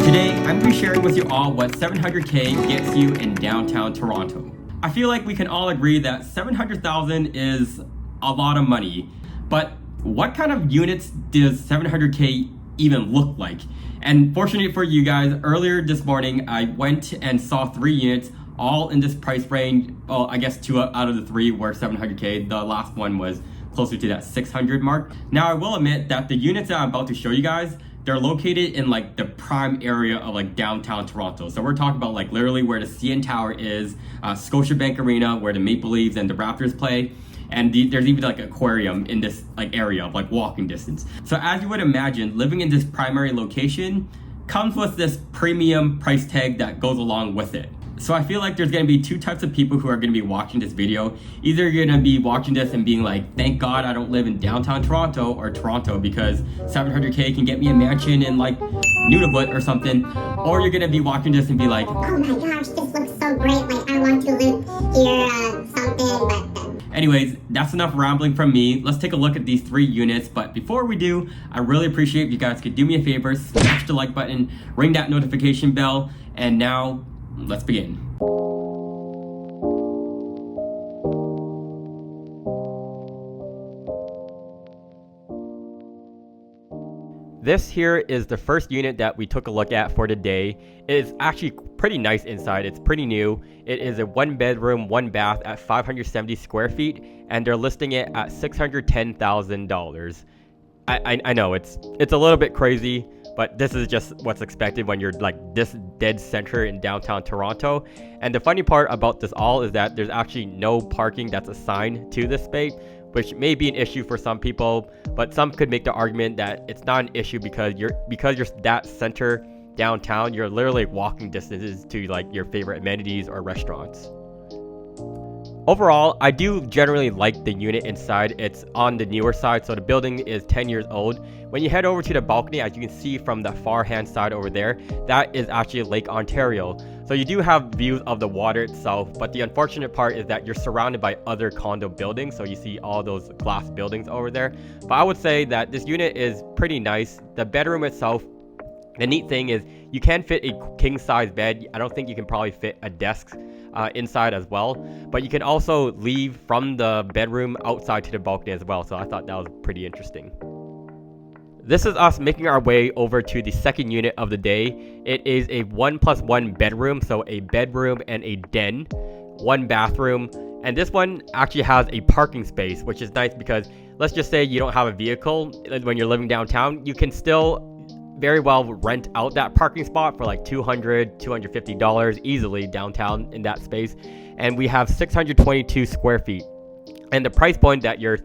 Today, I'm going to be sharing with you all what 700K gets you in downtown Toronto. I feel like we can all agree that 700,000 is a lot of money, but what kind of units does 700K even look like? And fortunately for you guys, earlier this morning, I went and saw 3 units all in this price range. Well, I guess 2 out of the 3 were 700K. The last one was closer to that 600 mark. Now, I will admit that the units that I'm about to show you guys, they're located in like the prime area of like downtown Toronto. So we're talking about like literally where the CN Tower is, Scotiabank Arena, where the Maple Leafs and the Raptors play. And there's even like an aquarium in this like area of like walking distance. So as you would imagine, living in this primary location comes with this premium price tag that goes along with it. So I feel like there's going to be 2 types of people who are going to be watching this video. Either you're going to be watching this and being like, thank God I don't live in downtown Toronto or Toronto because 700K can get me a mansion in like Nunavut or something. Or you're going to be watching this and be like, oh my gosh, this looks so great, like I want to live here, something, but... Anyways, that's enough rambling from me. Let's take a look at these 3 units. But before we do, I really appreciate if you guys could do me a favor, smash the like button, ring that notification bell, and now let's begin. This here is the first unit that we took a look at for today. It is actually pretty nice inside. It's pretty new. It is a 1 bedroom, 1 bath at 570 square feet, and they're listing it at $610,000. I know it's a little bit crazy, but this is just what's expected when you're like this dead center in downtown Toronto. And the funny part about this all is that there's actually no parking that's assigned to this space, which may be an issue for some people, but some could make the argument that it's not an issue because you're that center downtown, you're literally walking distances to like your favorite amenities or restaurants. Overall, I do generally like the unit inside. It's on the newer side, so the building is 10 years old. When you head over to the balcony, as you can see from the far hand side over there, that is actually Lake Ontario. So you do have views of the water itself, but the unfortunate part is that you're surrounded by other condo buildings, so you see all those glass buildings over there. But I would say that this unit is pretty nice. The bedroom itself, the neat thing is you can fit a king size bed. I don't think you can probably fit a desk inside as well, but you can also leave from the bedroom outside to the balcony as well, so I thought that was pretty interesting. This is us making our way over to the second unit of the day. It is a 1+1 bedroom, so a bedroom and a den, 1 bathroom, and this one actually has a parking space, which is nice because let's just say you don't have a vehicle when you're living downtown, you can still very well rent out that parking spot for like $200, $250 easily downtown in that space. And we have 622 square feet. And the price point that your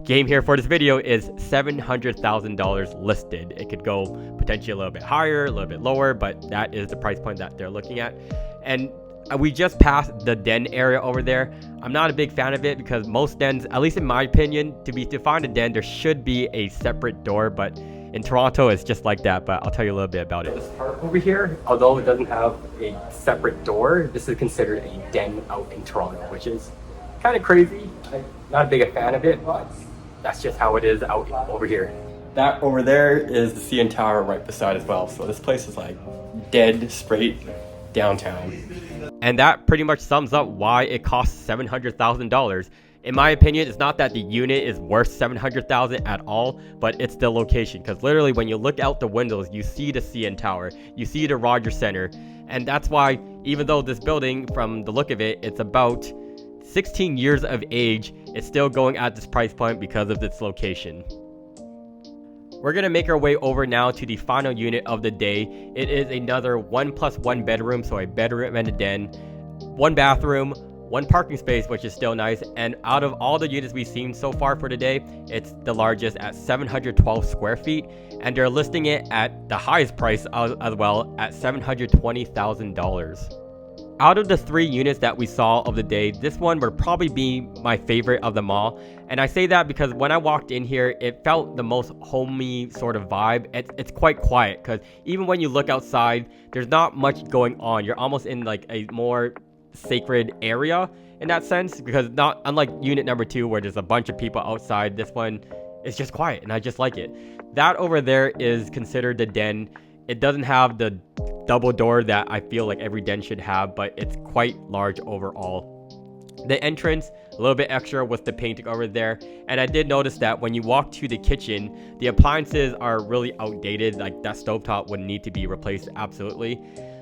game here for this video is $700,000 listed. It could go potentially a little bit higher, a little bit lower, but that is the price point that they're looking at. And we just passed the den area over there. I'm not a big fan of it because most dens, at least in my opinion, to find a den, there should be a separate door, but in Toronto, it's just like that, but I'll tell you a little bit about it. This part over here, although it doesn't have a separate door, this is considered a den out in Toronto, which is kind of crazy. I'm not a big fan of it, but that's just how it is out over here. That over there is the CN Tower right beside as well, so this place is like dead straight downtown. And that pretty much sums up why it costs $700,000. In my opinion, it's not that the unit is worth $700,000 at all, but it's the location. Because literally, when you look out the windows, you see the CN Tower, you see the Rogers Center, and that's why, even though this building, from the look of it, it's about 16 years of age, it's still going at this price point because of its location. We're gonna make our way over now to the final unit of the day. It is another 1+1 bedroom, so a bedroom and a den, 1 bathroom, 1 parking space, which is still nice, and out of all the units we've seen so far for today, it's the largest at 712 square feet, and they're listing it at the highest price as well at $720,000. Out of the 3 units that we saw of the day, this one would probably be my favorite of them all. And I say that because when I walked in here, it felt the most homey sort of vibe. It's quite quiet because even when you look outside, there's not much going on. You're almost in like a more sacred area in that sense, because not unlike unit number 2 where there's a bunch of people outside, this one is just quiet and I just like it. That over there is considered the den. It doesn't have the double door that I feel like every den should have, but it's quite large overall. The entrance, a little bit extra with the painting over there. And I did notice that when you walk to the kitchen, the appliances are really outdated. Like that stovetop would need to be replaced absolutely.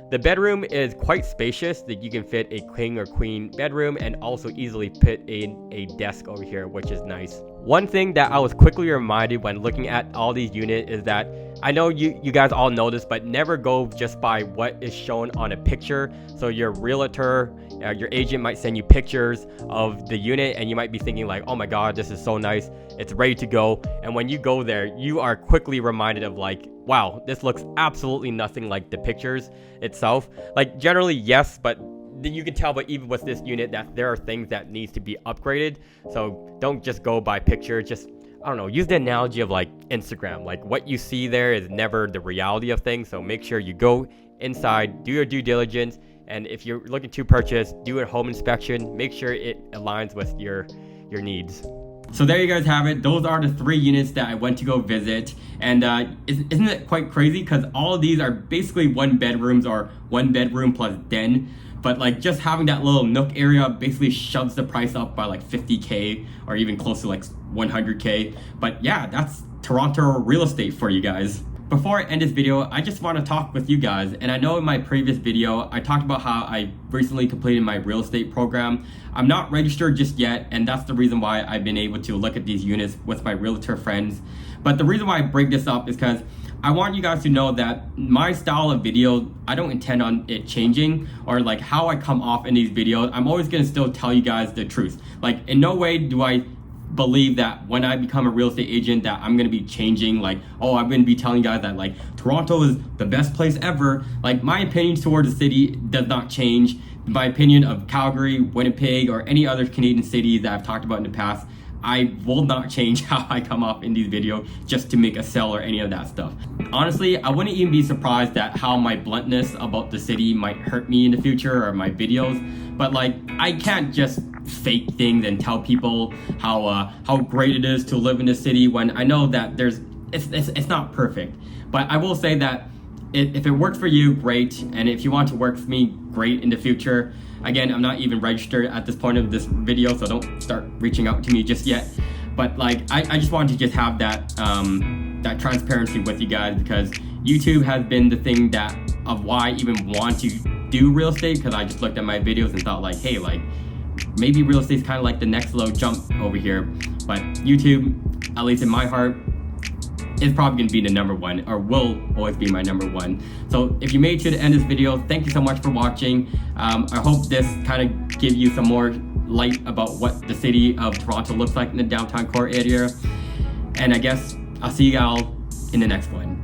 The bedroom is quite spacious, that you can fit a king or queen bedroom and also easily fit in a desk over here, which is nice. One thing that I was quickly reminded when looking at all these units is that I know you guys all know this, but never go just by what is shown on a picture. So your realtor, your agent might send you pictures of the unit and you might be thinking like, oh my god, this is so nice, it's ready to go. And when you go there, you are quickly reminded of like, wow, this looks absolutely nothing like the pictures itself. Like generally yes, but you can tell, but even with this unit, that there are things that needs to be upgraded. So don't just go by picture. Just, I don't know, use the analogy of like Instagram. Like what you see there is never the reality of things. So make sure you go inside, do your due diligence, and if you're looking to purchase, do a home inspection. Make sure it aligns with your needs. So there you guys have it. Those are the 3 units that I went to go visit. And isn't it quite crazy? Because all of these are basically 1 bedrooms or 1 bedroom plus den. But like just having that little nook area basically shoves the price up by like 50K or even close to like 100K. But yeah, that's Toronto real estate for you guys. Before I end this video, I just want to talk with you guys. And I know in my previous video, I talked about how I recently completed my real estate program. I'm not registered just yet, and that's the reason why I've been able to look at these units with my realtor friends. But the reason why I bring this up is because I want you guys to know that my style of video, I don't intend on it changing, or like how I come off in these videos. I'm always going to still tell you guys the truth. Like in no way do I believe that when I become a real estate agent that I'm going to be changing, like, oh, I'm going to be telling you guys that like Toronto is the best place ever. Like my opinions towards the city does not change. My opinion of Calgary, Winnipeg, or any other Canadian cities that I've talked about in the past, I will not change how I come off in these videos just to make a sell or any of that stuff. Honestly, I wouldn't even be surprised at how my bluntness about the city might hurt me in the future or my videos. But like, I can't just fake things and tell people how great it is to live in the city when I know that it's not perfect. But I will say that if it works for you, great. And if you want to work with me, great in the future. Again, I'm not even registered at this point of this video, so don't start reaching out to me just yet. But like, I just wanted to just have that that transparency with you guys, because YouTube has been the thing that of why I even want to do real estate, because I just looked at my videos and thought like, hey, like maybe real estate is kind of like the next low jump over here. But YouTube, at least in my heart, is probably going to be the #1, or will always be my #1. So if you made it to the end of this video, thank you so much for watching. I hope this kind of gives you some more light about what the city of Toronto looks like in the downtown core area. And I guess I'll see you all in the next one.